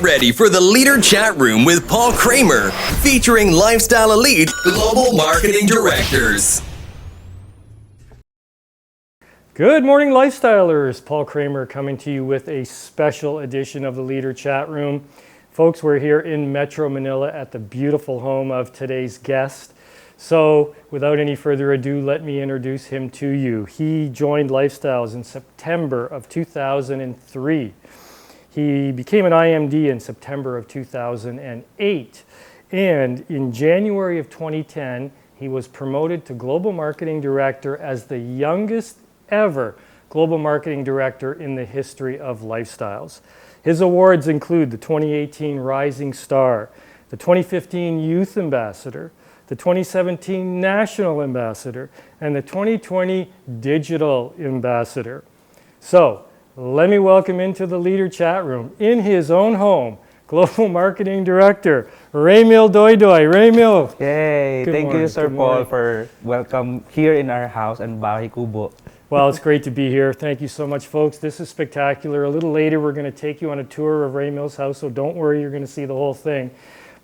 Ready for the Leader Chat Room with Paul Kramer, featuring Lifestyle Elite Global Marketing Directors. Good morning, Lifestylers. Paul Kramer coming to you with a special edition of the Leader Chat Room. Folks, we're here in Metro Manila at the beautiful home of today's guest. So, without any further ado, let me introduce him to you. He joined Lifestyles in September of 2003. He became an IMD in September of 2008. And in January of 2010, he was promoted to Global Marketing Director as the youngest ever Global Marketing Director in the history of Lifestyles. His awards include the 2018 Rising Star, the 2015 Youth Ambassador, the 2017 National Ambassador, and the 2020 Digital Ambassador. So, let me welcome into the Leader Chat Room, in his own home, Global Marketing Director, Reymil Doydoy. Reymil. Yay! Good Thank morning. you, Sir Good Paul, morning. for welcome here in our house and Bahay Kubo. Well, it's great to be here. Thank you so much, folks. This is spectacular. A little later, we're going to take you on a tour of Reymil's house, so don't worry, you're going to see the whole thing.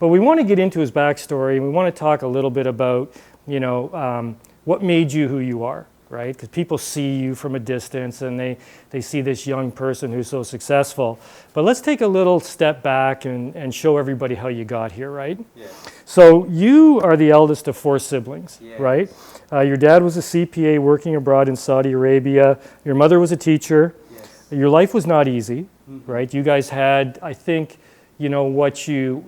But we want to get into his backstory, and we want to talk a little bit about, what made you who you are, right? Because people see you from a distance, and they see this young person who's so successful. But let's take a little step back and show everybody how you got here, right? Yes. So you are the eldest of four siblings, Yes. right? Your dad was a CPA working abroad in Saudi Arabia. Your mother was a teacher. Yes. Your life was not easy, right? You guys had, I think, what you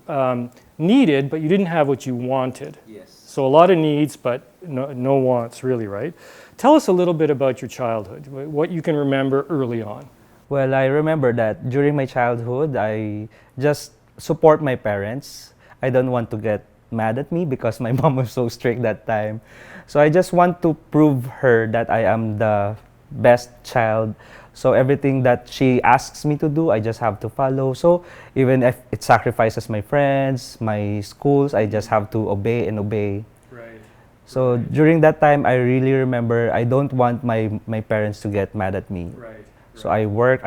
needed, but you didn't have what you wanted. Yes. So a lot of needs, but no wants, really, right? Tell us a little bit about your childhood, what you can remember early on. Well, I remember that during my childhood, I just support my parents. I don't want to get mad at me because my mom was so strict that time. So I just want to prove her that I am the best child. So everything that she asks me to do, I just have to follow. So even if it sacrifices my friends, my schools, I just have to obey and obey. Right. So during that time, I really remember I don't want my parents to get mad at me. Right. So I work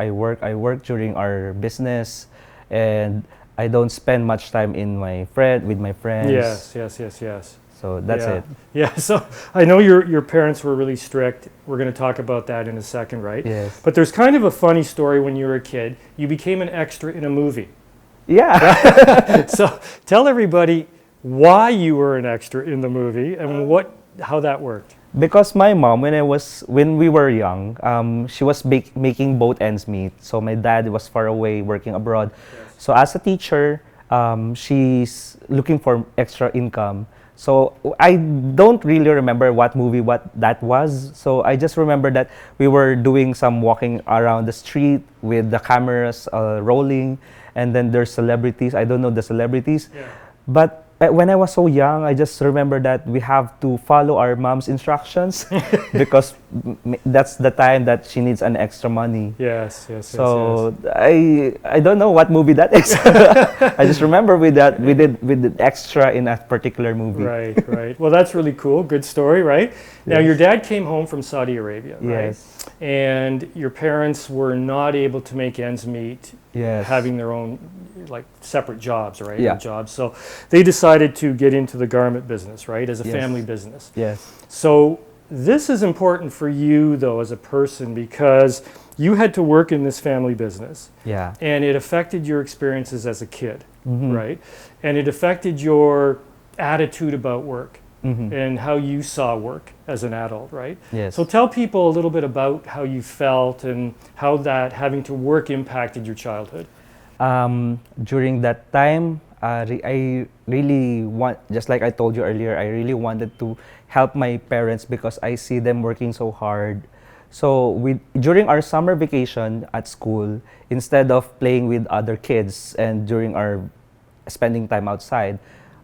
during our business, and I don't spend much time with my friends. Yes. So that's it. Yeah, so I know your parents were really strict. We're going to talk about that in a second, right? Yes. But there's kind of a funny story when you were a kid. You became an extra in a movie. Yeah. So tell everybody why you were an extra in the movie and how that worked. Because my mom, when we were young, she was making both ends meet. So my dad was far away working abroad. Yes. So as a teacher, she's looking for extra income. So I don't really remember what that was. So I just remember that we were doing some walking around the street with the cameras rolling, and then there's celebrities. I don't know the celebrities, Yeah. but when I was so young, I just remember that we have to follow our mom's instructions because that's the time that she needs an extra money. Yes. So I don't know what movie that is. I just remember we did extra in a particular movie. Right. Well, that's really cool. Good story, right? Now, Yes. your dad came home from Saudi Arabia, right? Yes. And your parents were not able to make ends meet, Yes. having their own separate jobs, right? Yeah. Jobs. So they decided to get into the garment business, right? As a Yes. family business. Yes. So this is important for you, though, as a person, because you had to work in this family business. Yeah. And it affected your experiences as a kid, Mhm. right? And it affected your attitude about work Mhm. and how you saw work as an adult, right? Yes. So tell people a little bit about how you felt and how that having to work impacted your childhood. During that time, I really just like I told you earlier, I really wanted to help my parents because I see them working so hard. So during our summer vacation at school, instead of playing with other kids and during our spending time outside,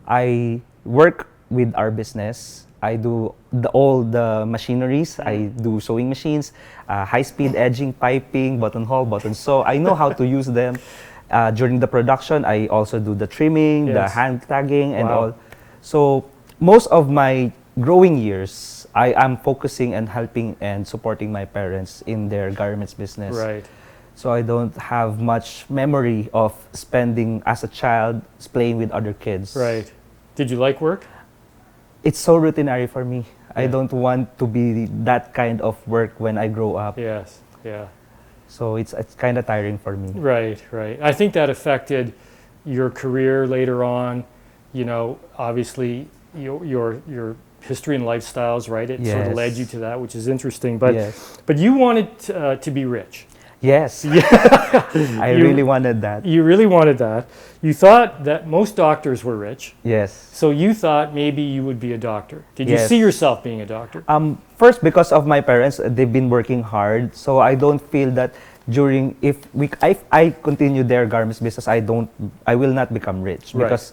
I work with our business. I do all the machineries. I do sewing machines, high-speed edging, piping, buttonhole, button sew. I know how to use them. During the production, I also do the trimming, the Yes. hand tagging, and Wow. all. So most of my growing years, I am focusing and helping and supporting my parents in their garments business. Right. So I don't have much memory of spending as a child playing with other kids. Right. Did you like work? It's so routinary for me. I Yeah. don't want to be that kind of work when I grow up. Yes. Yeah. So it's kind of tiring for me. Right. Right. I think that affected your career later on. You know, obviously your history and lifestyles, right? It sort of led Yes. you to that, which is interesting. But Yes. but you wanted to be rich. Yes. I You- really wanted that. You really wanted that. You thought that most doctors were rich. Yes. So you thought maybe you would be a doctor. Did you Yes. see yourself being a doctor? First, because of my parents, they've been working hard. So I don't feel that if I continue their garments business, I will not become rich. Right. Because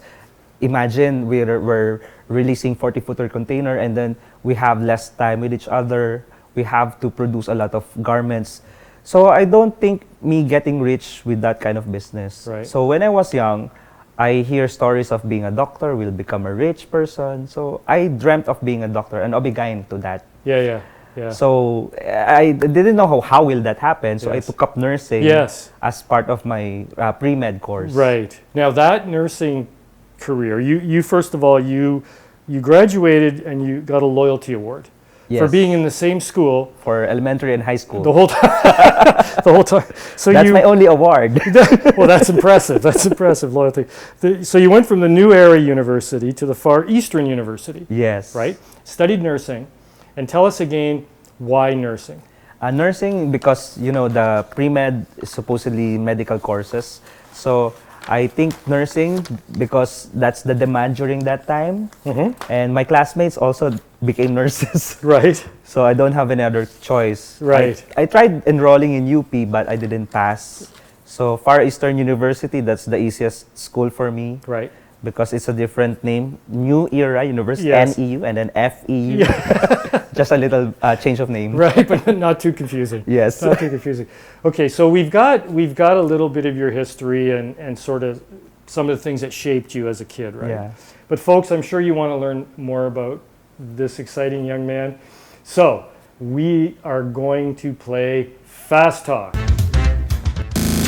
imagine we're releasing 40-footer container and then we have less time with each other. We have to produce a lot of garments. So I don't think me getting rich with that kind of business. Right. So when I was young, I hear stories of being a doctor, will become a rich person. So I dreamt of being a doctor and obligating to that. Yeah. So I didn't know how will that happen. So I Yes. took up nursing Yes. as part of my pre-med course. Right. Now that nursing career, you first of all, you graduated and you got a loyalty award Yes. for being in the same school For elementary and high school. the whole time. The whole time. So That's you, my only award. well, that's impressive. That's impressive loyalty. So you went from the New Era University to the Far Eastern University, Yes. right? Studied nursing, and tell us again why nursing. Nursing, because the pre-med is supposedly medical courses. So I think nursing because that's the demand during that time. And my classmates also became nurses. Right. So I don't have any other choice. Right. I tried enrolling in UP, but I didn't pass. So Far Eastern University, that's the easiest school for me Right. because it's a different name. New Era University, Yes. NEU, and then FEU. Just a little change of name. Right, but not too confusing. Yes. Not too confusing. Okay, so we've got a little bit of your history and sort of some of the things that shaped you as a kid, right? Yeah. But folks, I'm sure you want to learn more about this exciting young man. So we are going to play Fast Talk.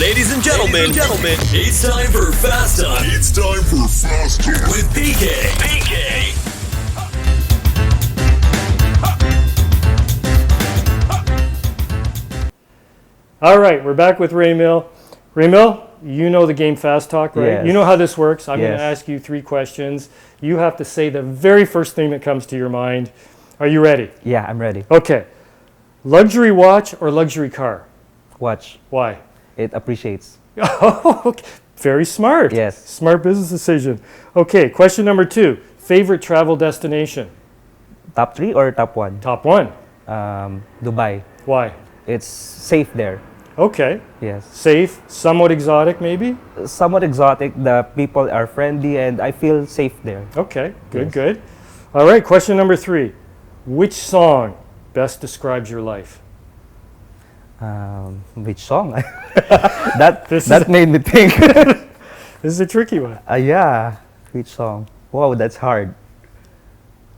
Ladies and gentlemen, it's time for Fast Talk. It's time for Fast Talk. With PK. All right, we're back with Reymil. Reymil, you know the game Fast Talk, right? Yes. You know how this works. I'm going to Yes. ask you 3 questions. You have to say the very first thing that comes to your mind. Are you ready? Yeah, I'm ready. Okay. Luxury watch or luxury car? Watch. Why? It appreciates. Oh, okay. Very smart. Yes. Smart business decision. Okay, question number 2. Favorite travel destination? Top 3 or top 1? Top 1. Dubai. Why? It's safe there. Okay. Yes. Safe, somewhat exotic maybe? Somewhat exotic. The people are friendly and I feel safe there. Okay, good, Yes. good. All right, question number 3. Which song best describes your life? Which song? that This that made me think. This is a tricky one. Yeah. Which song? Wow, that's hard.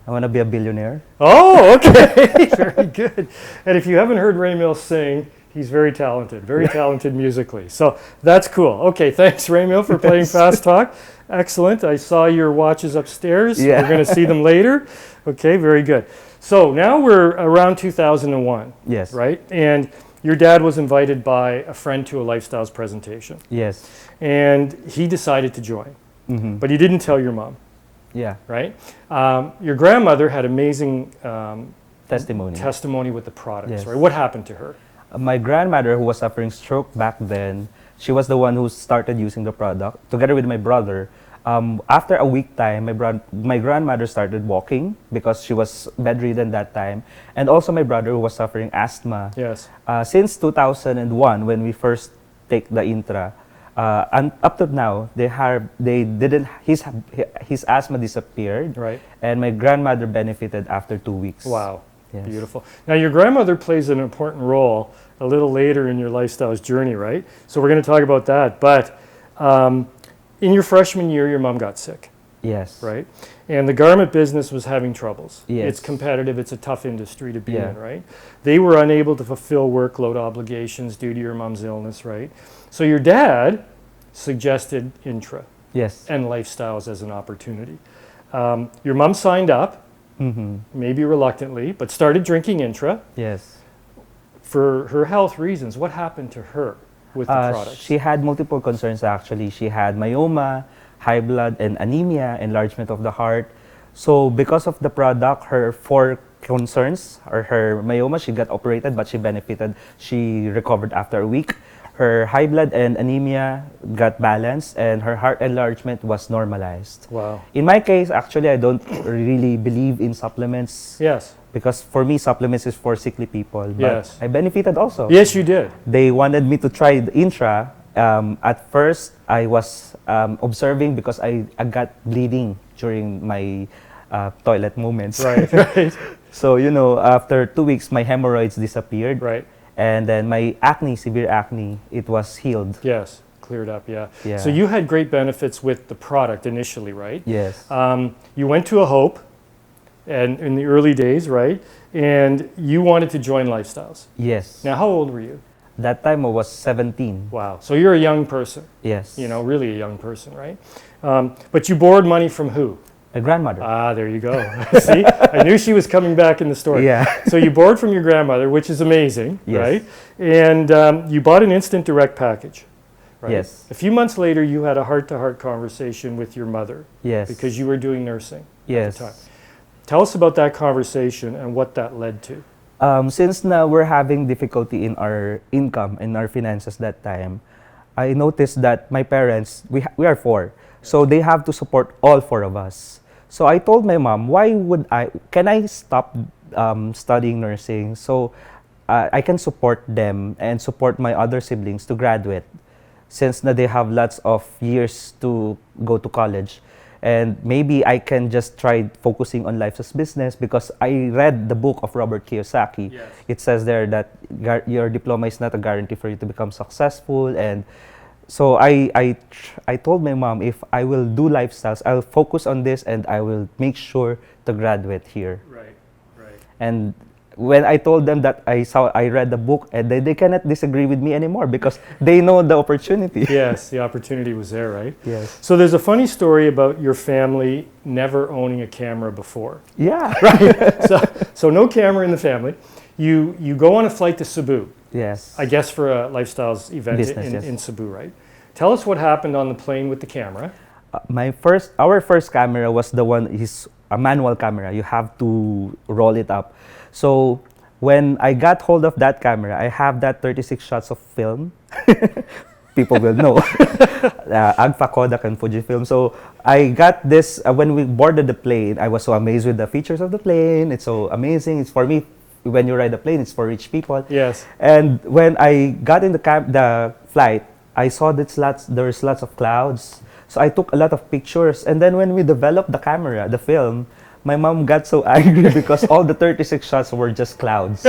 I want to be a billionaire. Oh, okay. Very good. And if you haven't heard Reymil sing, he's very talented musically. So that's cool. Okay, thanks, Reymil, for playing Fast Talk. Excellent. I saw your watches upstairs. Yeah. We're going to see them later. Okay, very good. So now we're around 2001, Yes. right? And your dad was invited by a friend to a lifestyles presentation, Yes. and he decided to join, but he didn't tell your mom, Yeah. right? Your grandmother had amazing Testimony. with the products, Yes. right? What happened to her? My grandmother, who was suffering stroke back then, she was the one who started using the product together with my brother. After a week time, my grandmother started walking because she was bedridden that time, and also my brother, who was suffering asthma. Yes. Since 2001, when we first take the intra, and up to now, his asthma disappeared, Right. and my grandmother benefited after 2 weeks. Wow. Yes. Beautiful. Now, your grandmother plays an important role a little later in your lifestyles journey, right? So we're going to talk about that. But in your freshman year, your mom got sick. Yes. right? And the garment business was having troubles. Yes. It's competitive, it's a tough industry to be Yeah. in, right? They were unable to fulfill workload obligations due to your mom's illness, right? So your dad suggested Intra Yes. and lifestyles as an opportunity. Your mom signed up, maybe reluctantly, but started drinking Intra Yes. for her health reasons. What happened to her with the products? She had multiple concerns actually. She had myoma, high blood and anemia, enlargement of the heart. So because of the product, her four concerns, or her myoma, she got operated but she benefited. She recovered after a week. Her high blood and anemia got balanced and her heart enlargement was normalized. Wow. In my case, actually, I don't really believe in supplements Yes. because for me, supplements is for sickly people. But Yes. I benefited also. Yes, you did. They wanted me to try the Intra. At first, I was observing because I got bleeding during my toilet moments. Right, right, So, you know, after 2 weeks, my hemorrhoids disappeared. right. And then my acne, severe acne, it was healed. Yes, cleared up, yeah. Yeah. So you had great benefits with the product initially, right? Yes. You went to a Hope and in the early days, right? And you wanted to join Lifestyles. Yes. Now, how old were you? That time I was 17. Wow. So you're a young person, Yes. you know, really a young person, right? But you borrowed money from who? My grandmother. Ah, there you go. See, I knew she was coming back in the story. Yeah. So you borrowed from your grandmother, which is amazing, Yes. right? And you bought an instant direct package, right? Yes. A few months later, you had a heart-to-heart conversation with your mother Yes. because you were doing nursing yes. at the time. Tell us about that conversation and what that led to. Since now we're having difficulty in our income, in our finances that time, I noticed that my parents, we are four, so they have to support all four of us. So I told my mom, can I stop studying nursing so I can support them and support my other siblings to graduate since na they have lots of years to go to college. And maybe I can just try focusing on life as business because I read the book of Robert Kiyosaki. Yes. It says there that your diploma is not a guarantee for you to become successful. And so I told my mom, if I will do lifestyles, I'll focus on this and I will make sure to graduate here. Right, right. And when I told them that I read the book, and they cannot disagree with me anymore because they know the opportunity. Yes, the opportunity was there, right? Yes. So there's a funny story about your family never owning a camera before. Yeah. So no camera in the family. You go on a flight to Cebu, Yes. I guess for a lifestyles event Business, yes. in Cebu, right? Tell us what happened on the plane with the camera. Our first camera was the one is a manual camera. You have to roll it up. So when I got hold of that camera, I have that 36 shots of film. People will know. Agfa, Kodak, and Fujifilm. So I got this when we boarded the plane. I was so amazed with the features of the plane. It's so amazing. It's for me. When you ride a plane, it's for rich people. Yes. And when I got in the flight, I saw that there's lots of clouds. So I took a lot of pictures. And then when we developed the camera, the film, my mom got so angry because all the 36 shots were just clouds.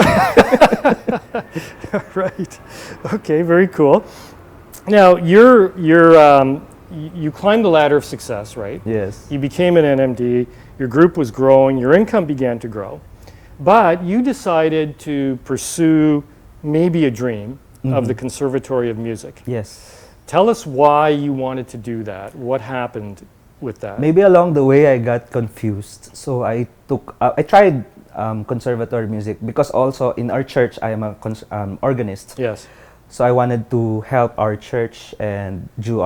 Right. Okay, very cool. Now, you climbed the ladder of success, right? Yes. You became an NMD, your group was growing, your income began to grow. But you decided to pursue maybe a dream of the Conservatory of Music. Yes. Tell us why you wanted to do that. What happened with that? Maybe along the way I got confused. So I tried conservatory music because also in our church I am a organist. Yes. So I wanted to help our church and do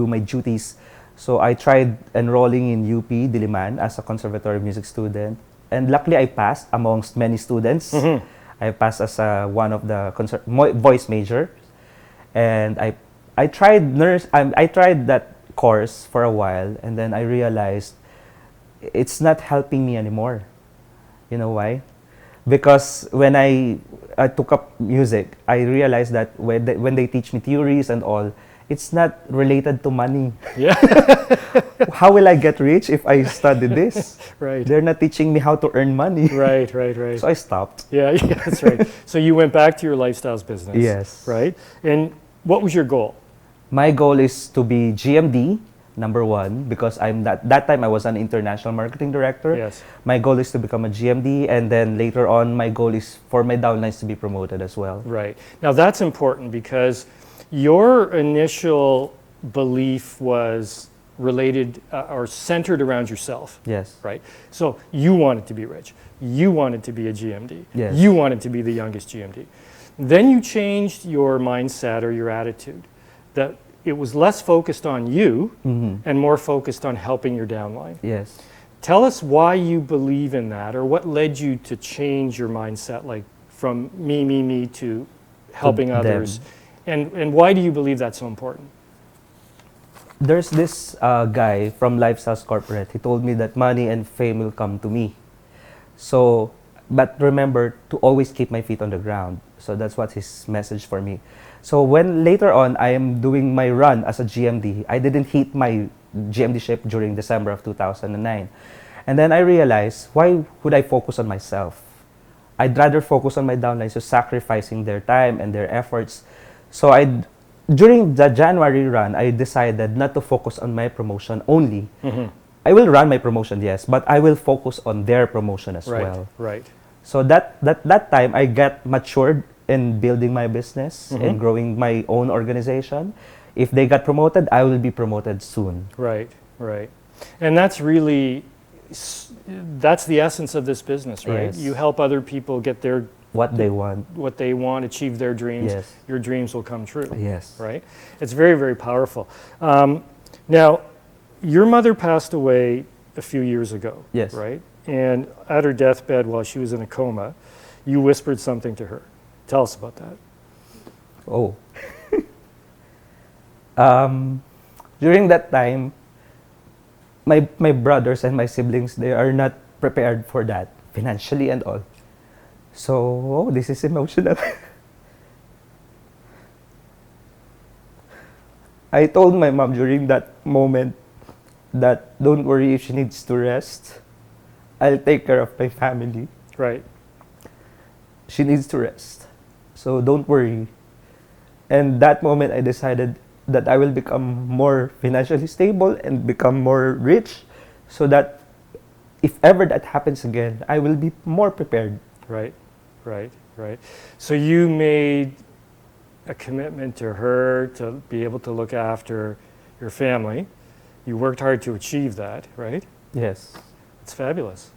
my duties. So I tried enrolling in UP Diliman as a conservatory music student. And luckily, I passed amongst many students. Mm-hmm. I passed as one of the voice major, and I tried I tried that course for a while, and then I realized it's not helping me anymore. You know why? Because when I took up music, I realized that when they teach me theories and all, it's not related to money. Yeah. How will I get rich if I study this? Right. They're not teaching me how to earn money. Right. So I stopped. Yeah, that's right. So you went back to your lifestyles business. Yes. Right? And what was your goal? My goal is to be GMD, number one, because I'm that time I was an international marketing director. Yes. My goal is to become a GMD, and then later on, my goal is for my downlines to be promoted as well. Right. Now that's important because your initial belief was related or centered around yourself. Yes. Right. So you wanted to be rich. You wanted to be a GMD. Yes. You wanted to be the youngest GMD. Then you changed your mindset or your attitude that it was less focused on you and more focused on helping your downline. Yes. Tell us why you believe in that, or what led you to change your mindset, like from me to helping others, and why do you believe that's so important? There's this guy from Lifestyles Corporate. He told me that money and fame will come to me. So, but remember to always keep my feet on the ground. So that's what his message for me. So when later on I am doing my run as a GMD, I didn't hit my GMD ship during December of 2009. And then I realized, why would I focus on myself? I'd rather focus on my downlines, so sacrificing their time and their efforts. So during the January run, I decided not to focus on my promotion only. I will run my promotion, yes, but I will focus on their promotion as well. Right. So that time I got matured in building my business and growing my own organization. If they got promoted, I will be promoted soon. Right. And that's really, that's the essence of this business, right? Yes. You help other people get What they want. achieve their dreams. Yes. Your dreams will come true. Yes. Right? It's very, very powerful. Now, your mother passed away a few years ago. Yes. Right? And at her deathbed while she was in a coma, you whispered something to her. Tell us about that. Oh. During that time, my brothers and my siblings, they are not prepared for that, financially and all. So, this is emotional. I told my mom during that moment that don't worry if she needs to rest. I'll take care of my family. Right. She needs to rest. So don't worry. And that moment I decided that I will become more financially stable and become more rich so that if ever that happens again, I will be more prepared. Right. So you made a commitment to her to be able to look after your family. You worked hard to achieve that, right? Yes. It's fabulous.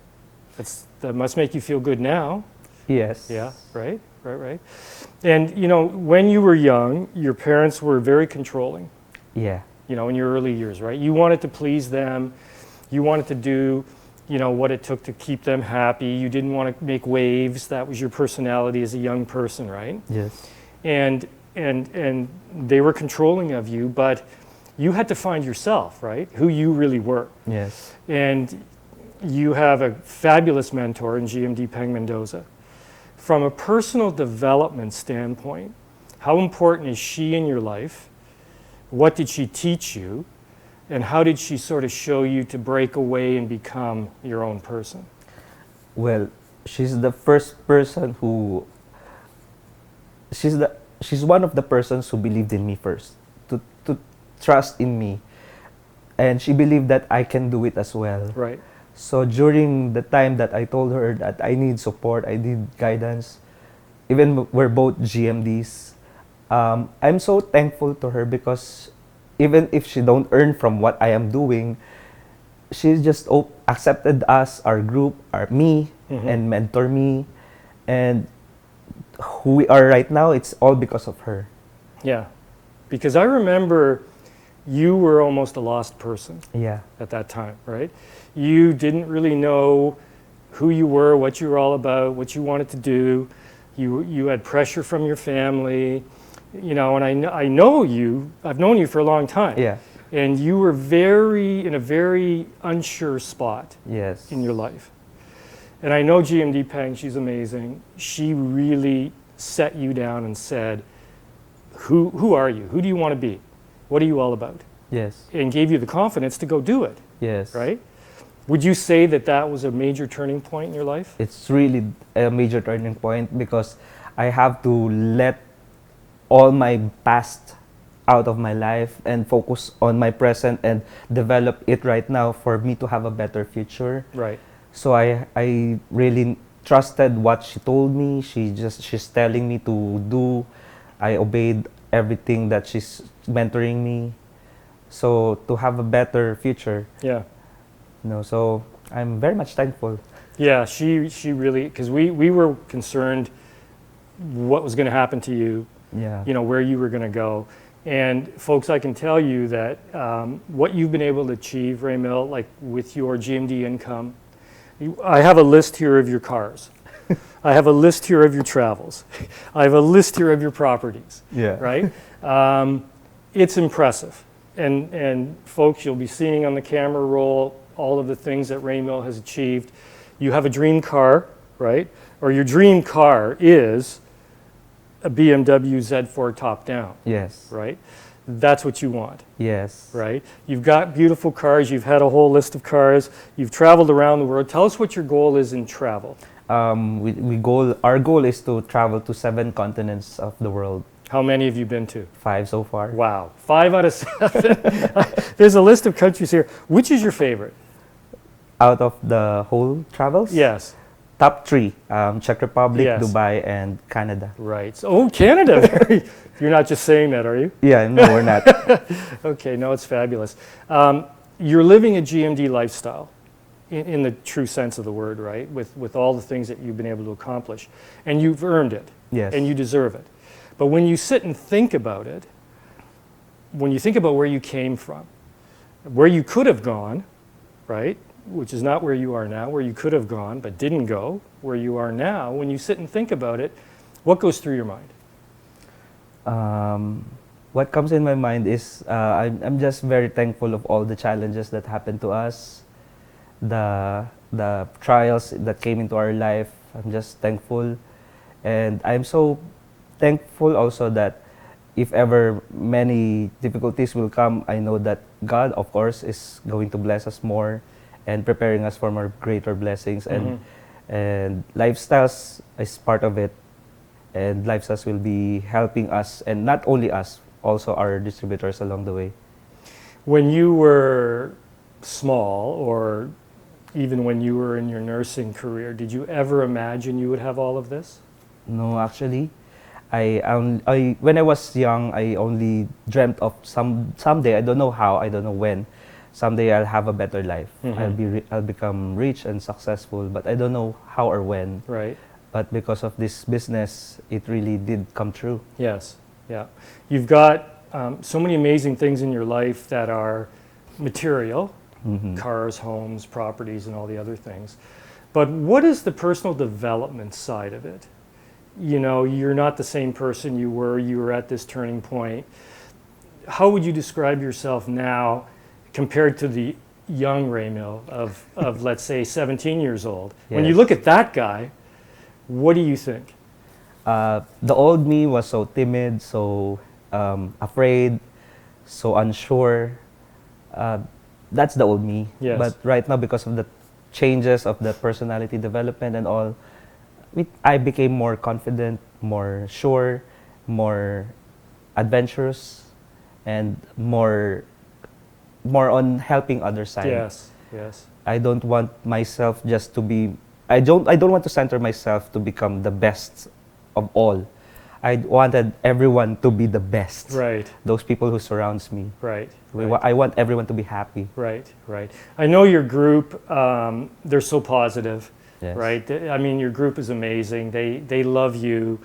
That must make you feel good now. Yes. Yeah, right. And, when you were young, your parents were very controlling, Yeah. in your early years, right? You wanted to please them. You wanted to do, what it took to keep them happy. You didn't want to make waves. That was your personality as a young person, right? Yes. And they were controlling of you, but you had to find yourself, right? Who you really were. Yes. And you have a fabulous mentor in GMD Peng Mendoza. From a personal development standpoint, how important is she in your life? What did she teach you? And how did she sort of show you to break away and become your own person? Well, she's the first person who she's one of the persons who believed in me first, to trust in me. And she believed that I can do it as well. Right. So during the time that I told her that I need support, I need guidance, even we're both GMDs, I'm so thankful to her because even if she don't earn from what I am doing, she just accepted us, our group, me, and mentor me. And who we are right now, it's all because of her. Yeah. Because I remember you were almost a lost person. Yeah. At that time, right? You didn't really know who you were, what you were all about, what you wanted to do. You had pressure from your family, and I know you. I've known you for a long time. Yeah. And you were in a very unsure spot. Yes. In your life. And I know GMD Peng, she's amazing. She really set you down and said, who are you? Who do you want to be? What are you all about? Yes. And gave you the confidence to go do it. Yes. Right? Would you say that was a major turning point in your life? It's really a major turning point because I have to let all my past out of my life and focus on my present and develop it right now for me to have a better future. Right. So I really trusted what she told me. She's telling me to do. I obeyed everything that she's mentoring me. So to have a better future, Yeah. so I'm very much thankful. Yeah, she really, because we were concerned what was going to happen to you, Yeah. where you were going to go. And folks, I can tell you that what you've been able to achieve, Reymil, like with your GMD income, I have a list here of your cars. I have a list here of your travels. I have a list here of your properties. Yeah. Right? It's impressive. And folks, you'll be seeing on the camera roll all of the things that Reymil has achieved. You have a dream car, right? Or your dream car is a BMW Z4 top down, Yes. right? That's what you want, Yes. right? You've got beautiful cars. You've had a whole list of cars. You've traveled around the world. Tell us what your goal is in travel. Our goal is to travel to 7 continents of the world. How many have you been to? 5 so far. Wow, 5 out of 7. There's a list of countries here. Which is your favorite? Out of the whole travels? Yes. Top 3, Czech Republic, Yes. Dubai, and Canada. Right. Oh, Canada. You're not just saying that, are you? Yeah, no, we're not. Okay, no, it's fabulous. You're living a GMD lifestyle in the true sense of the word, right? With all the things that you've been able to accomplish. And you've earned it. Yes. And you deserve it. But when you sit and think about it, when you think about where you came from, where you could have gone, right? Which is not where you are now, where you could have gone but didn't go, where you are now, when you sit and think about it, what goes through your mind? What comes in my mind is I'm just very thankful of all the challenges that happened to us, the trials that came into our life. I'm just thankful, and I'm so thankful also that if ever many difficulties will come, I know that God, of course, is going to bless us more and preparing us for more greater blessings. And lifestyles is part of it. And lifestyles will be helping us, and not only us, also our distributors along the way. When you were small, or even when you were in your nursing career, did you ever imagine you would have all of this? No, actually, when I was young, I only dreamt of someday. I don't know how, I don't know when. Someday I'll have a better life. I'll become rich and successful, but I don't know how or when. Right. But because of this business, it really did come true. Yes. Yeah. You've got so many amazing things in your life that are material, cars, homes, properties, and all the other things. But what is the personal development side of it? You're not the same person you were at this turning point. How would you describe yourself now compared to the young Reymil of let's say 17 years old? Yes. When you look at that guy, what do you think? The old me was so timid, so afraid, so unsure. That's the old me. Yes. But right now, because of the changes of the personality development and all, I became more confident, more sure, more adventurous, and more on helping others side. Yes. Yes. I don't want myself just to be. I don't want to center myself to become the best of all. I wanted everyone to be the best. Right. Those people who surrounds me. Right. I want everyone to be happy. Right, right. I know your group, they're so positive, Yes. right? I mean, your group is amazing. They love you.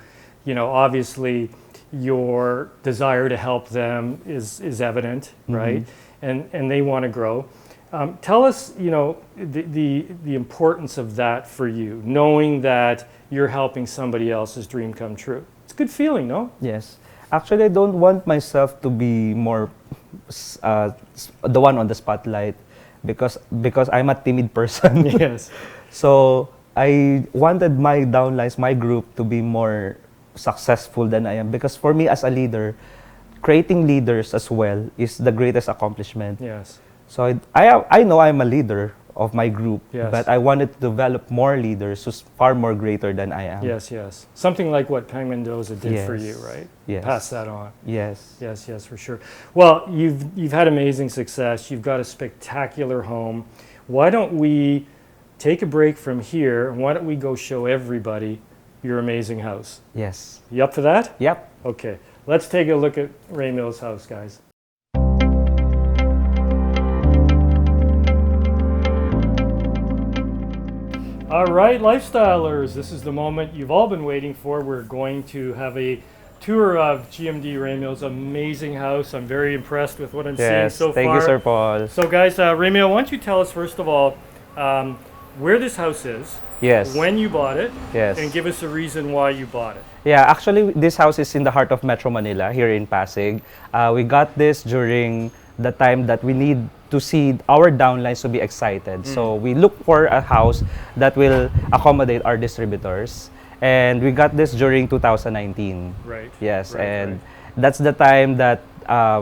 Obviously, your desire to help them is evident, right? And they want to grow. Tell us, the importance of that for you, knowing that you're helping somebody else's dream come true. It's a good feeling, no? Yes. Actually, I don't want myself to be more the one on the spotlight because I'm a timid person. Yes. So I wanted my downlines, my group, to be more successful than I am. Because for me as a leader, creating leaders as well is the greatest accomplishment. Yes. So I know I'm a leader of my group, Yes. but I wanted to develop more leaders who's far more greater than I am. Yes, yes. Something like what Pang Mendoza did for you, Yes. right? Yes. Pass that on. Yes. Yes, yes, for sure. Well, you've had amazing success. You've got a spectacular home. Why don't we take a break from here, and why don't we go show everybody your amazing house? Yes. You up for that? Yep. Okay. Let's take a look at Reymil's house, guys. All right, lifestylers, this is the moment you've all been waiting for. We're going to have a tour of GMD Reymil's amazing house. I'm very impressed with what I'm seeing Yes. so Thank far. you, Sir Paul. So guys, Reymil, why don't you tell us first of all where this house is, Yes. when you bought it, Yes. and give us a reason why you bought it. Yeah, actually, this house is in the heart of Metro Manila, here in Pasig. We got this during the time that we need to see our downlines to be excited. So we look for a house that will accommodate our distributors. And we got this during 2019. Right. Yes, Right, and right. that's the time that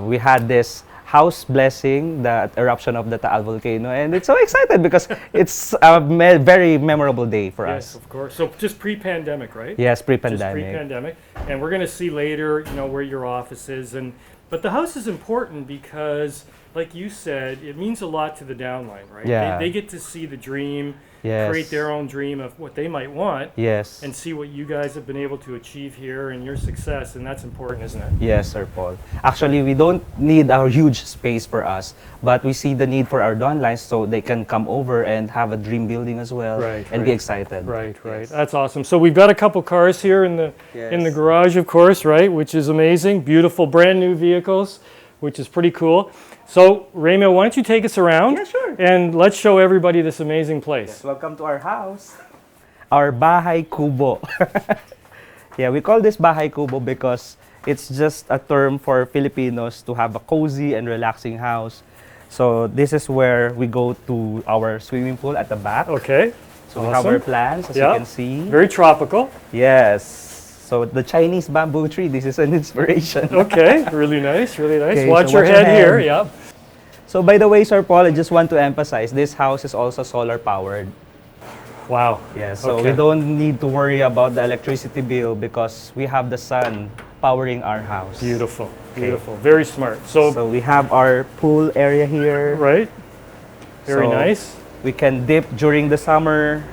we had this house blessing, the eruption of the Taal volcano, and it's so excited because it's a very memorable day for Yes, us. of course. So just pre-pandemic, right? Yes, Just pre-pandemic. pre-pandemic, and we're going to see later, where your office is, but the house is important because, like you said, it means a lot to the downline, right? Yeah. They get to see the dream, Yes. create their own dream of what they might want, Yes. and see what you guys have been able to achieve here and your success, and that's important, isn't it? Yes, Sir Paul. Actually, we don't need a huge space for us, but we see the need for our downlines so they can come over and have a dream building as well, Right, and be right. excited. Right, right. Yes. That's awesome. So we've got a couple cars here in the Yes. garage, of course, right? Which is amazing. Beautiful, brand new vehicles, which is pretty cool. So Reymil, why don't you take us around? Yeah, sure. And let's show everybody this amazing place. Welcome to our house. Our Bahay Kubo. Yeah, we call this Bahay Kubo because it's just a term for Filipinos to have a cozy and relaxing house. So this is where we go to our swimming pool at the back. Okay. So we have our awesome. plants, as Yeah. you can see. Very tropical. Yes. So the Chinese bamboo tree, this is an inspiration. Okay. Really nice. Really nice. Okay, Watch so your watch your head here. head. Yeah. So by the way, Sir Paul, I just want to emphasize, this house is also solar powered. Wow. Yeah, so Okay. we don't need to worry about the electricity bill because we have the sun powering our house. Beautiful. Okay. Beautiful. Very smart. So, So we have our pool area here. right. Very So nice. We can dip during the summer.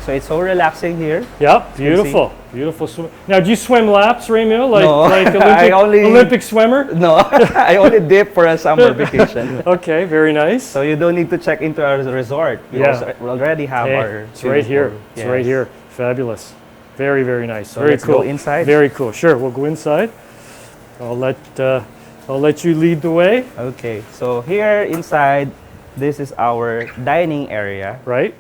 So it's so relaxing here. Yep. Beautiful. Beautiful swim. Now, do you swim laps, Reymil? Like, No. like I only- Olympic swimmer? No, I only dip for a summer vacation. Okay. Very nice. So you don't need to check into our resort. Yeah. We already have Hey, our it's swimming right here. pool. It's Yes. right here. Fabulous. Very, very nice. So very let's cool. go inside. Very cool. Sure, we'll go inside. I'll let you lead the way. Okay, so here inside, this is our dining area. Right.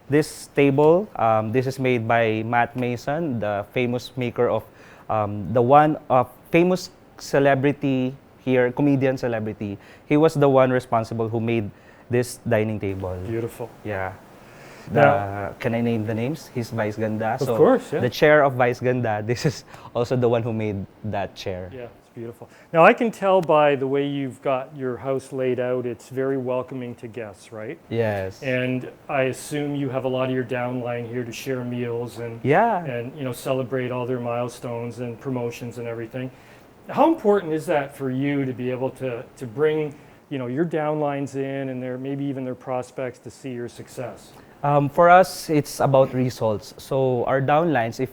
This table, this is made by Matt Mason, the famous maker of famous celebrity here, comedian celebrity. He was the one responsible who made this dining table. Beautiful. Yeah. Now- Can I name the names? He's Vice Ganda. Of course, yeah. The chair of Vice Ganda, this is also the one who made that chair. Yeah, it's beautiful. Now I can tell by the way you've got your house laid out, it's very welcoming to guests, right? Yes. And I assume you have a lot of your downline here to share meals and Yeah. and celebrate all their milestones and promotions and everything. How important is that for you to be able to bring your downlines in and maybe even their prospects to see your success? For us, it's about results. So our downlines, if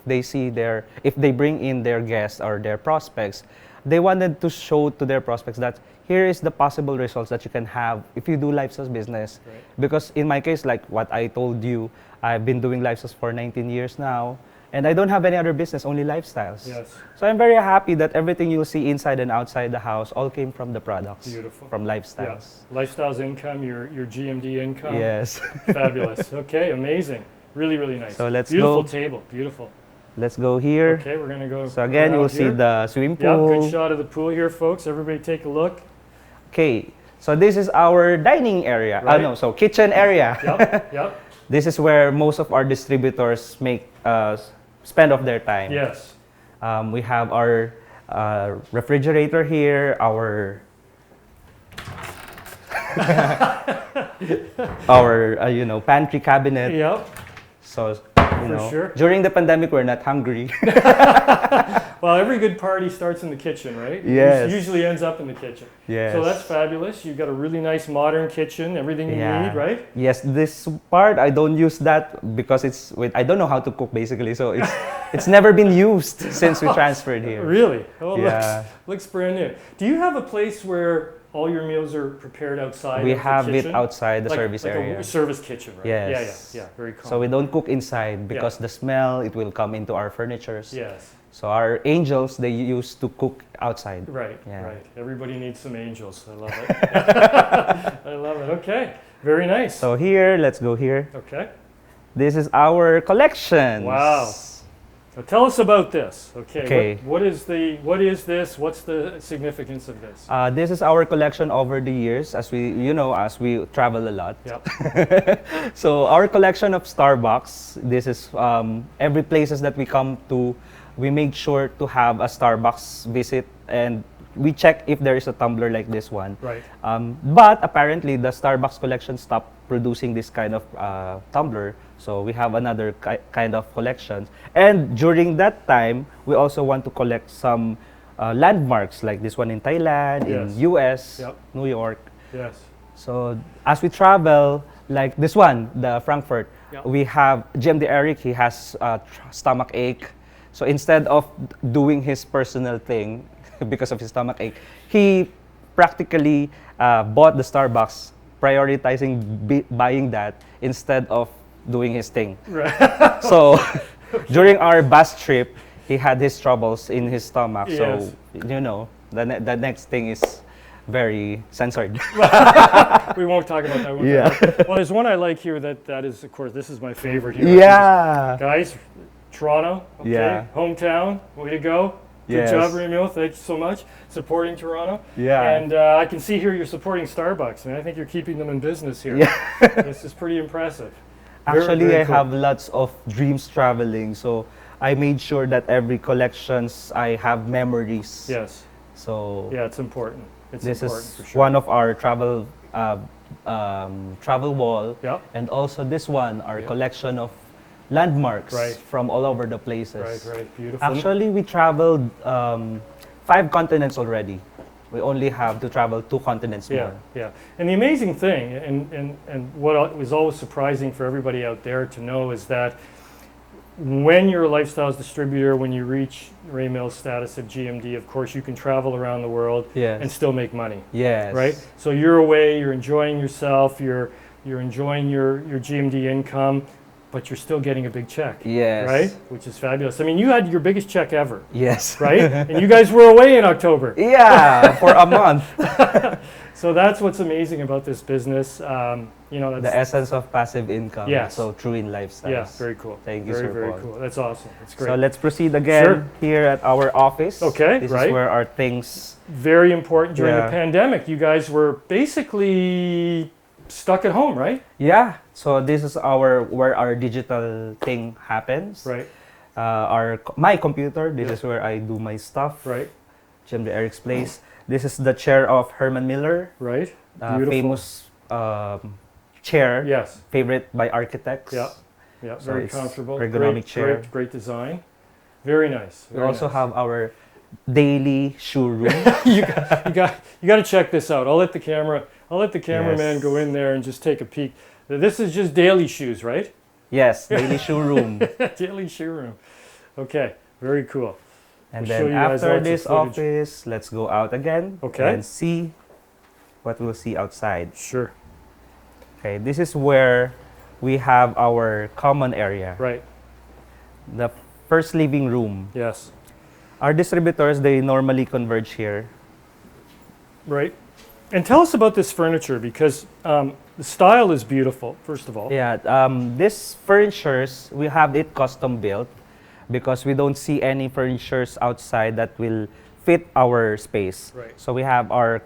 they bring in their guests or their prospects, they wanted to show to their prospects that here is the possible results that you can have if you do lifestyle business. Right. Because in my case, like what I told you, I've been doing lifestyles for 19 years now, and I don't have any other business, only lifestyles. Yes. So I'm very happy that everything you'll see inside and outside the house all came from the products. Beautiful. From Yeah. lifestyles. Lifestyles income, your GMD income. Yes. Fabulous. Okay, amazing. Really, really nice. So let's Beautiful go. table. Beautiful. Let's go here. Okay, we're gonna go. So again, around you'll see here. the swimming Yeah, pool. good shot of the pool here, folks. Everybody take a look. Okay, so this is our dining area. Right. So kitchen area. Yep, yep. This is where most of our distributors spend of their time. Yes. We have our refrigerator here, our our pantry cabinet. Yep. So sure. during the pandemic, we're not hungry. Well, every good party starts in the kitchen, right? Yes. Usually ends up in the kitchen. Yes. So that's fabulous. You've got a really nice modern kitchen, everything you need, right? Yes, this part I don't use that because I don't know how to cook basically, so it's never been used since we transferred here. Really? Oh, Yeah. looks brand new. Do you have a place where all your meals are prepared outside? We of the have it kitchen? outside the service like area. a service kitchen, right? Yes. Yeah. Very cool. So we don't cook inside because the smell, it will come into our furnitures. Yes. So our angels, they used to cook outside. Right. Yeah. Right. Everybody needs some angels. I love it. I love it. Okay. Very nice. So here, let's go here. Okay. This is our collection. Wow. So tell us about this. Okay. Okay. What is this? What's the significance of this? This is our collection over the years as we travel a lot. Yep. So our collection of Starbucks, this is every places that we come to, we make sure to have a Starbucks visit and we check if there is a tumbler like this one. Right. But apparently the Starbucks collection stopped producing this kind of tumbler. So we have another kind of collections. And during that time, we also want to collect some landmarks like this one in Thailand, Yes. in US, Yep. New York. Yes. So as we travel, like this one, the Frankfurt, Yep. we have GMD Eric, he has stomach ache. So instead of doing his personal thing because of his stomach ache, he practically bought the Starbucks, prioritizing buying that instead of doing his thing. Right. So during our bus trip, he had his troubles in his stomach. Yes. So the next thing is very censored. We won't talk about that one. Yeah. Well, there's one I like here that is, of course, this is my favorite here. Yeah. Guys, Toronto, okay, Yeah. hometown, way to go. Good Yes. job, Reymil. Thank you so much. Supporting Toronto. Yeah. And I can see here you're supporting Starbucks, and I think you're keeping them in business here. Yeah. This is pretty impressive. Actually, Very I cool. have lots of dreams traveling, so I made sure that every collections I have memories. Yes. So Yeah, it's important. It's this important is for sure. one of our travel wall, Yep. and also this one, our Yep. collection of landmarks Right. from all over the places. Right. Beautiful. Actually, we traveled 5 continents already. We only have to travel 2 continents more. Yeah. And the amazing thing, and what was always surprising for everybody out there to know is that when you're a lifestyles distributor, when you reach Reymil's status of GMD, of course, you can travel around the world Yes. and still make money, Yes. right? So you're away, you're enjoying yourself, you're enjoying your GMD income, but you're still getting a big check, Yes. right? Which is fabulous. I mean, you had your biggest check ever, Yes. right? And you guys were away in October. Yeah, for a month. So that's what's amazing about this business. That's The essence of passive income. Yes. So true in lifestyle. yeah, very cool. Thank you, very, Sir very Paul. cool. That's awesome. That's great. So let's proceed again Sure. here at our office. Okay, This right. is where our things. Very important during the Yeah. pandemic. You guys were basically stuck at home, right? Yeah. So this is where our digital thing happens. Right. My computer. This Yeah. is where I do my stuff. Right. Jim the Eric's place. This is the chair of Herman Miller. Right. Beautiful. Famous chair. Yes. Favorite by architects. Yeah. Yeah. So Very it's comfortable. ergonomic chair. Great design. Very nice. We very also nice. have our daily shoe room. you got to check this out. I'll let the cameraman Yes. go in there and just take a peek. This is just daily shoes, right? Yes, daily shoe room. Daily shoe room. Okay, very cool. And We'll show then you guys after lots of this footage. office, let's go out again Okay. and see what we'll see outside. Sure. Okay, this is where we have our common area, Right. the first living room. Yes. Our distributors, they normally converge here. Right. And tell us about this furniture because the style is beautiful, first of all. Yeah, this furnitures, we have it custom built because we don't see any furnitures outside that will fit our space. Right. So we have our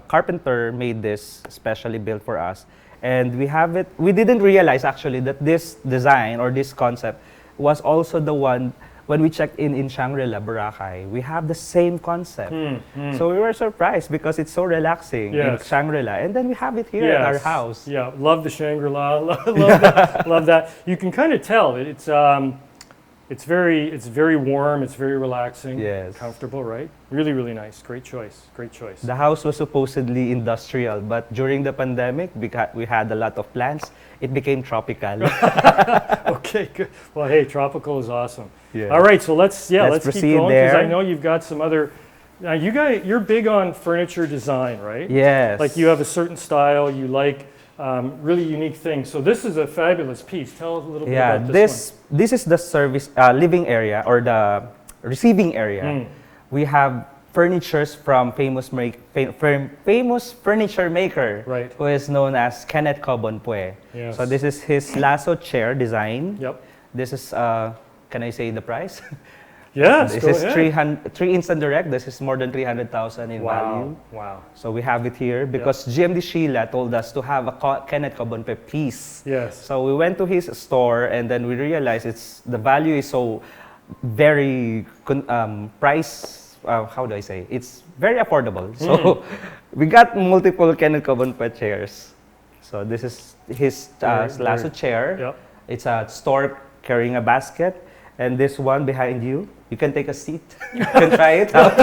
carpenter made this specially built for us. And we have it, we didn't realize actually that this design or this concept was also the one when we checked in Shangri-La, Boracay, we have the same concept. So we were surprised because it's so relaxing in Yes. Shangri-La. And then we have it here at our Yes. house. Yeah, love the Shangri-La. Love that. You can kind of tell it's very warm. It's very relaxing. Yes. Comfortable, right? Really, really nice. Great choice. Great choice. The house was supposedly industrial, but during the pandemic, we had a lot of plants. It became tropical. Okay, good. Well, hey, tropical is awesome. Yeah. All right, so let's keep proceed going because I there. know you've got some other. Now, you're big on furniture design, right? Yes. Like you have a certain style. You like really unique things. So this is a fabulous piece. Tell us a little bit Yeah, about this this is the service living area or the receiving area. We have furnitures from famous furniture maker, Right. who is known as Kenneth Cobonpue. Yes. So this is his lasso chair design. one. Yep. This is can I say the price? Yes. This go is ahead. 3 instant direct. This is more than 300,000 in value. Wow. So we have it here because GMD Sheila told us to have a Kenneth Cobonpue piece. Yes. So we went to his store and then we realized the value is so very how do I say? It's very affordable. So we got multiple Kenneth Cobonpue chairs. So this is his lasso chair. Yep. It's a stork carrying a basket. And this one behind you, you can take a seat. You can try it out.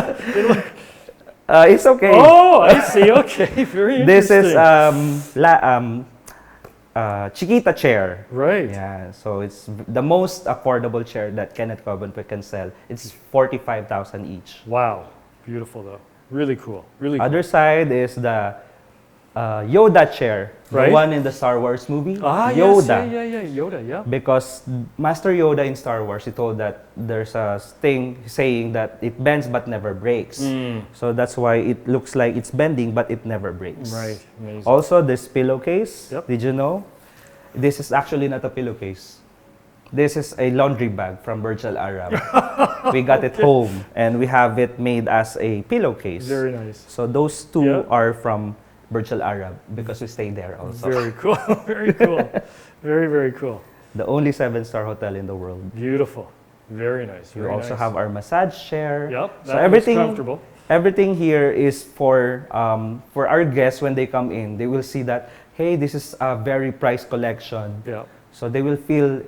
It's okay. Oh, I see. Okay, very interesting. This is Chiquita chair. Right. Yeah, so it's the most affordable chair that Kenneth Cobonpue can sell. It's 45,000 each. Wow. Beautiful though. Really cool. Really cool. Other side is the Yoda chair, Right. the one in the Star Wars movie. Yes, Yoda. yeah. Yoda, yeah. Because Master Yoda in Star Wars, he told that there's a thing saying that it bends but never breaks. So that's why it looks like it's bending but it never breaks. Right. Amazing. Also, this pillowcase, Yep. did you know? This is actually not a pillowcase. This is a laundry bag from Virgil Arab. We got it home and we have it made as a pillowcase. Very nice. So those two Yeah. are from Virgil Arab because we stayed there also. Very cool. Very cool. Very, very cool. The only 7-star hotel in the world. Beautiful. Very nice. We Very also nice. have our massage chair. Yep. So That looks comfortable. everything here is for our guests when they come in. They will see that, hey, this is a very priced collection. Yeah. So they will feel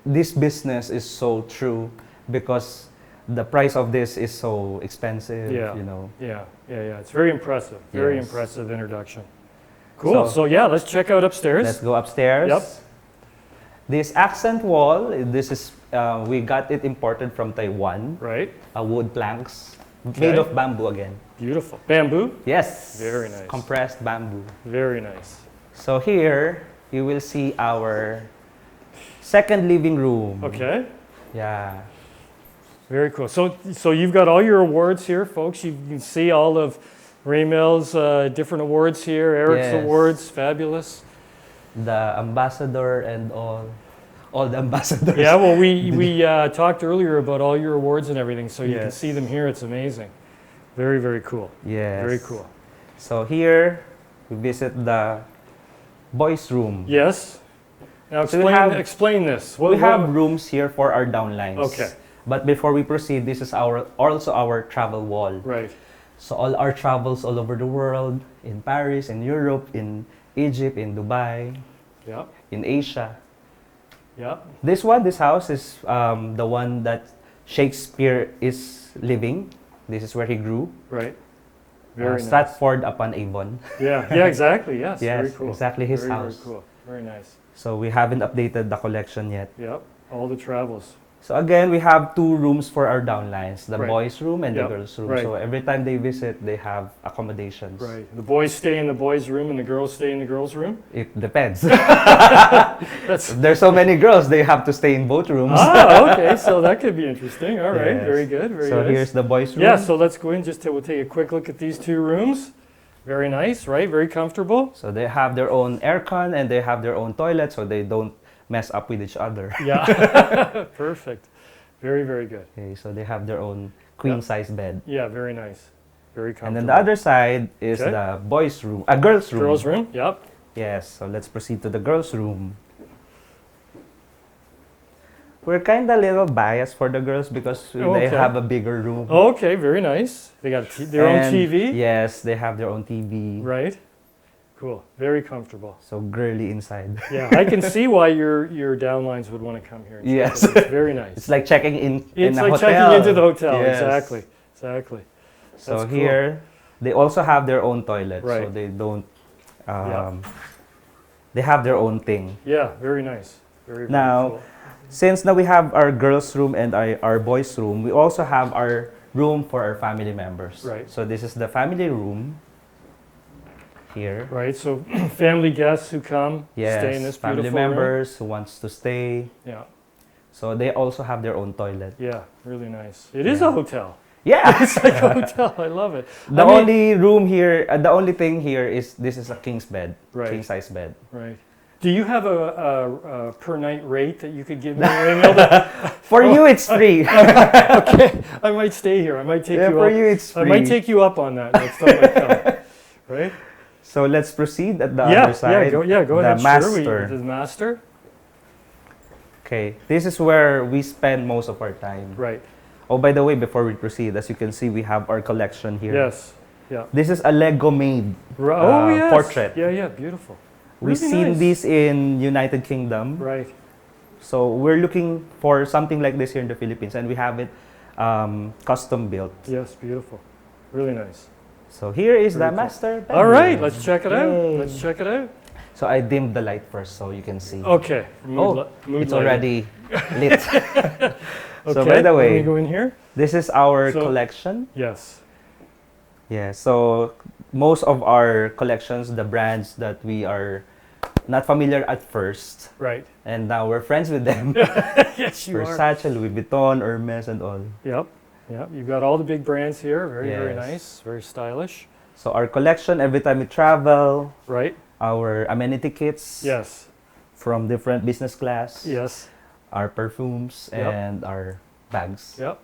this business is so true because the price of this is so expensive. Yeah. You know. Yeah. It's very impressive. Very Yes. impressive introduction. Cool. So- So yeah, let's check out upstairs. Let's go upstairs. Yep. This accent wall, this is we got it imported from Taiwan. Right. Wood planks Okay. made of bamboo again. Beautiful. Bamboo. Yes. Very nice. Compressed bamboo. Very nice. So here you will see our second living room. Okay. Yeah. Very cool. So you've got all your awards here, folks. You can see all of Reymil's different awards here. Eric's Yes. awards, fabulous. The ambassador and all the ambassadors. Yeah. Well, we talked earlier about all your awards and everything, so you can Yes. see them here. It's amazing. Very, very cool. Yes. Very cool. So here we visit the boys' room. Yes. Now So we explain this. We have rooms here for our downlines. Okay. But before we proceed, this is also our travel wall. Right. So all our travels all over the world, in Paris, in Europe, in Egypt, in Dubai, Yeah. in Asia. Yeah. This house is the one that Shakespeare is living. This is where he grew. Right. Very nice. Stratford upon Avon. Yeah. Yeah. Exactly. Yes. Yes, Very cool. exactly his very, house. Very cool. Very nice. So we haven't updated the collection yet. Yep. All the travels. So again, we have 2 rooms for our downlines, the Right. boys' room and Yep, the girls' room. right. So every time they visit, they have accommodations. Right. The boys stay in the boys' room and the girls stay in the girls' room. It depends. That's There's so many girls, they have to stay in both rooms. okay. So that could be interesting. All right. Yes. Very good. Very So nice. here's the boys' room. Yeah. So let's go in. We'll take a quick look at these 2 rooms. Very nice. Right. Very comfortable. So they have their own aircon and they have their own toilet, so they don't mess up with each other. Yeah. Perfect. Very, very good. Okay, so they have their own queen-size bed. Yeah. Very nice. Very comfortable. And then the other side is Okay. the boys' room, a girls' room. girls' room. Yep. Yes, so let's proceed to the girls' room. we're kind of little biased for the girls because they Okay. have a bigger room. Okay, very nice. They got their own And TV? Yes, they have their own TV. Right. Cool. Very comfortable. So girly inside. Yeah, I can see why your downlines would want to come here. And check Yes. it out. It's very nice. It's like checking in It's a like hotel. checking into the hotel. Yes. Exactly. Exactly. So That's cool. here, they also have their own toilet. So Right. they don't. Yeah. They have their own thing. Yeah, very nice. Very, very Now, cool. Since now we have our girls' room and our boys' room, we also have our room for our family members. Right. So this is the family room. Here. Right. So family guests who come Yes. stay in this family beautiful room. members who wants to stay. Yeah. So they also have their own toilet. Yeah. Really nice. It is a hotel. Yeah. It's like a hotel. I love it. The I mean- only room here, the only thing here is this is a king's bed, Right. king size bed. Right. Do you have a per night rate that you could give me, Reymil? That- For you, it's free. okay, I might stay here. I might take Yeah, you for up. you, it's I might free. take you up on that next time I come. Right? So let's proceed at the Yeah. other side. Go the ahead. Master. Sure. The master. Okay, this is where we spend most of our time. Right. Oh, by the way, before we proceed, as you can see, we have our collection here. Yes. Yeah. This is a Lego made Oh yes. portrait. Yeah. Yeah. Beautiful. We've Really seen nice. this in United Kingdom. Right. So we're looking for something like this here in the Philippines, and we have it custom built. Yes. Beautiful. Really nice. So here is Very the cool. master bedroom. All right. Let's check it out. Yay. Let's check it out. So I dimmed the light first so you can see. Okay. Oh, mood it's lighting. already lit. So Okay, by the let me way, go in here. this is our So- collection. Yes. Yeah, so most of our collections, the brands that we are not familiar at first, Right. and now we're friends with them. Yes, you are. Versace, Louis Vuitton, Hermes, and all. Yep. Yep. You've got all the big brands here. Very, very Yes. nice. Very stylish. So our collection, every time we travel, Right. our amenity kits Yes. from different business class, Yes. our perfumes, Yep. and our bags. Yep.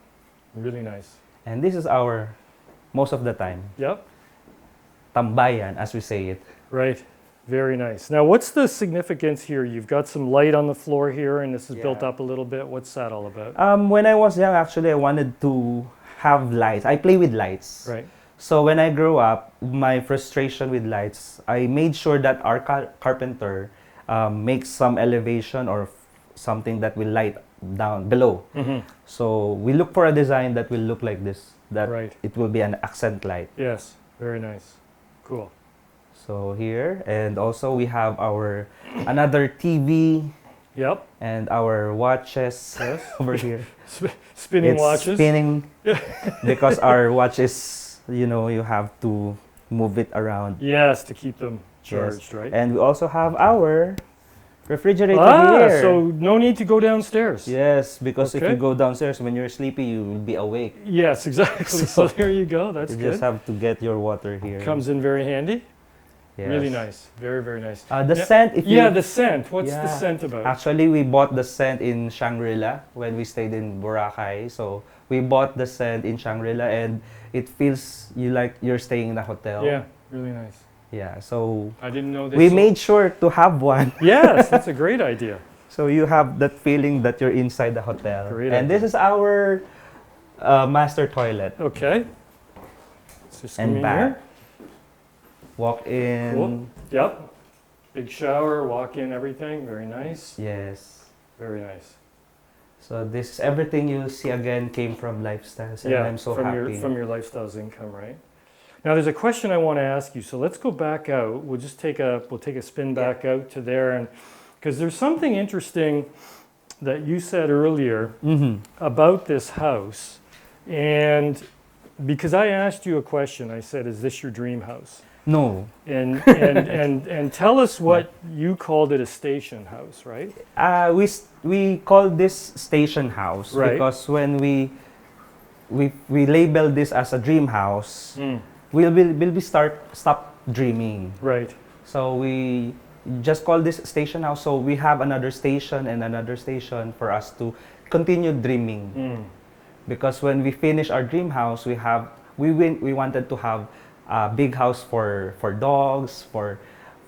Really nice. And this is our, most of the time, Yep. tambayan, as we say it. Right. Very nice. Now, what's the significance here? You've got some light on the floor here, and this is built Yeah. up a little bit. What's that all about? When I was young, actually, I wanted to have lights. I play with lights. Right. So when I grew up, my frustration with lights, I made sure that our carpenter makes some elevation or something that will light down below. Mm-hmm. So we look for a design that will look like this, that Right. it will be an accent light. Yes. Very nice. Cool. So here, and also we have our another TV Yep. and our watches Yes. over here. Spinning It's watches. spinning because our watch is, you have to move it around. Yes, to keep them Yes. charged, right? And we also have our refrigerator Ah, here. so no need to go downstairs. Yes, because if Okay. you go downstairs when you're sleepy, you will be awake. Yes, exactly. So, there you go. That's You good. just have to get your water here. Comes in very handy. Yes. Really nice. Very, very nice. The Yeah. scent, if you Yeah, the scent. What's the Yeah. scent about? actually we bought the scent in Shangri-La when we stayed in Boracay. So we bought the scent in Shangri-La, and it feels like you're staying in a hotel. Yeah, really nice. Yeah. So I didn't know this. we made sure to have one. Yes, that's a great idea. So you have that feeling that you're inside the hotel. Great and idea. this is our master toilet. Okay. Let's just And come in back. here. Walk in. Cool. Yep. Big shower, walk in, everything. Very nice. Yes. Very nice. So this everything you see again came from Lifestyles, and Yeah, I'm so from happy. your lifestyles income, right? Now there's a question I want to ask you. So let's go back out. We'll take a spin back out to there, and because there's something interesting that you said earlier Mm-hmm. about this house, and because I asked you a question, I said, "Is this your dream house?" No. And tell us what you called it, a station house, right? We call this station house Right. because when we label this as a dream house, Mm, we'll be stop dreaming. right. So we just call this station house. So we have another station and another station for us to continue dreaming. Mm, Because when we finish our dream house, we wanted to have a big house for dogs, for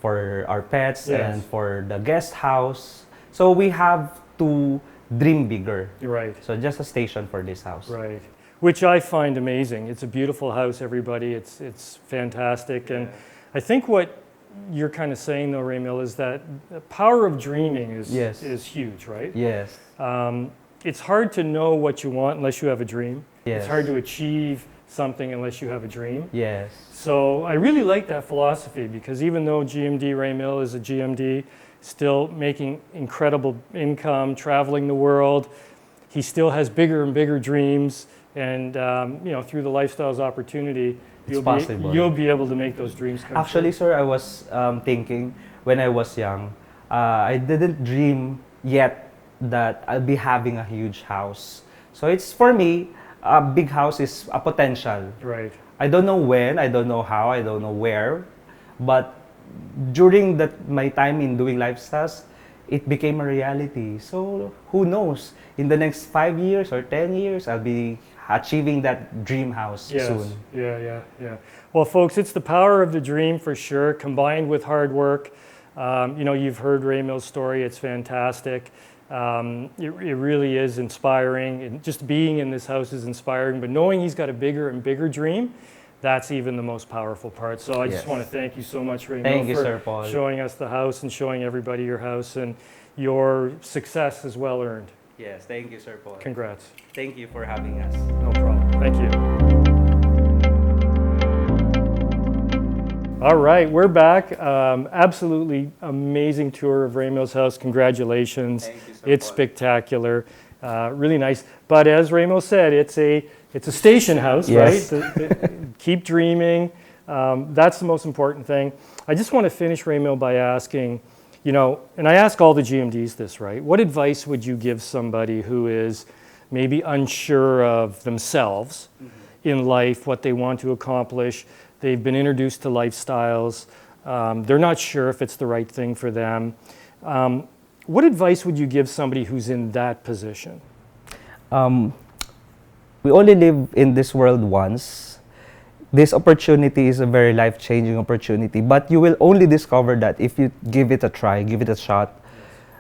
our pets, Yes. and for the guest house. So we have to dream bigger. Right. So just a station for this house. Right. Which I find amazing. It's a beautiful house, everybody. It's fantastic. And I think what you're kind of saying, though, Reymil, is that the power of dreaming is huge, right? Yes. It's hard to know what you want unless you have a dream. Yes. It's hard to achieve something unless you have a dream. Yes. So I really like that philosophy, because even though GMD Reymil is a GMD, still making incredible income, traveling the world, he still has bigger and bigger dreams. And through the Lifestyles opportunity, you'll be able to make those dreams come Actually, true. sir, I was thinking when I was young, I didn't dream yet that I'll be having a huge house. So it's, for me, a big house is a potential. Right. I don't know when, I don't know how, I don't know where, but during my time in doing lifestyles, it became a reality. So who knows? In the next 5 years or 10 years, I'll be achieving that dream house soon. Yeah. Well, folks, it's the power of the dream for sure, combined with hard work. You've heard Reymil's story. It's fantastic. It really is inspiring. And just being in this house is inspiring, but knowing he's got a bigger and bigger dream, that's even the most powerful part. So I just want to thank you so much, Reymil, Sir Paul. showing us the house and showing everybody your house, and your success is well earned. Yes, thank you, Sir Paul. Congrats. Thank you for having us. No problem. Thank you. All right, we're back. Absolutely amazing tour of Reymil's house. Congratulations. Thank you, sir. It's spectacular. Really nice. But as Reymil said, it's a station house, Yes. right? Keep dreaming. That's the most important thing. I just want to finish, Reymil, by asking, and I ask all the GMDs this, right? What advice would you give somebody who is maybe unsure of themselves in life, what they want to accomplish? They've been introduced to lifestyles. They're not sure if it's the right thing for them. What advice would you give somebody who's in that position? We only live in this world once. This opportunity is a very life-changing opportunity, but you will only discover that if you give it a try, give it a shot.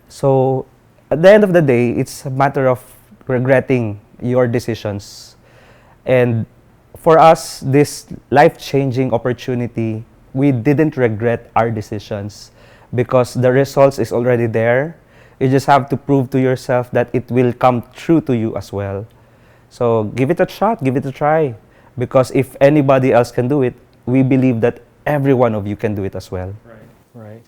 So at the end of the day, it's a matter of regretting your decisions. And for us, this life-changing opportunity, we didn't regret our decisions because the results is already there. You just have to prove to yourself that it will come true to you as well. So give it a shot, give it a try. Because if anybody else can do it, we believe that every one of you can do it as well. Right.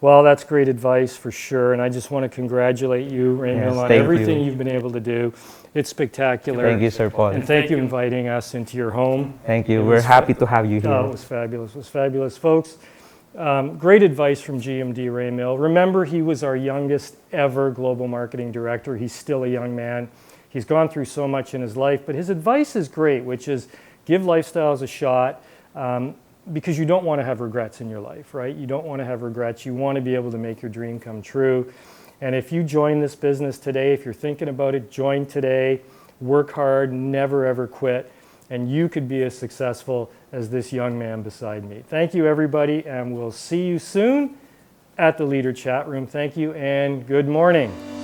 Well, that's great advice for sure. And I just want to congratulate you, Reymil, Yes, on thank everything you. you've been able to do. It's spectacular. Thank you, Sir Paul. And thank you for inviting us into your home. Thank you. It We're was happy to have you Oh, it here. was fabulous. It was fabulous. Folks, great advice from GMD Reymil. Remember, he was our youngest ever global marketing director. He's still a young man. He's gone through so much in his life, but his advice is great, which is give lifestyles a shot, because you don't want to have regrets in your life, right? You don't want to have regrets. You want to be able to make your dream come true. And if you join this business today, if you're thinking about it, join today, work hard, never ever quit, and you could be as successful as this young man beside me. Thank you, everybody, and we'll see you soon at the Leader Chat Room. Thank you, and good morning.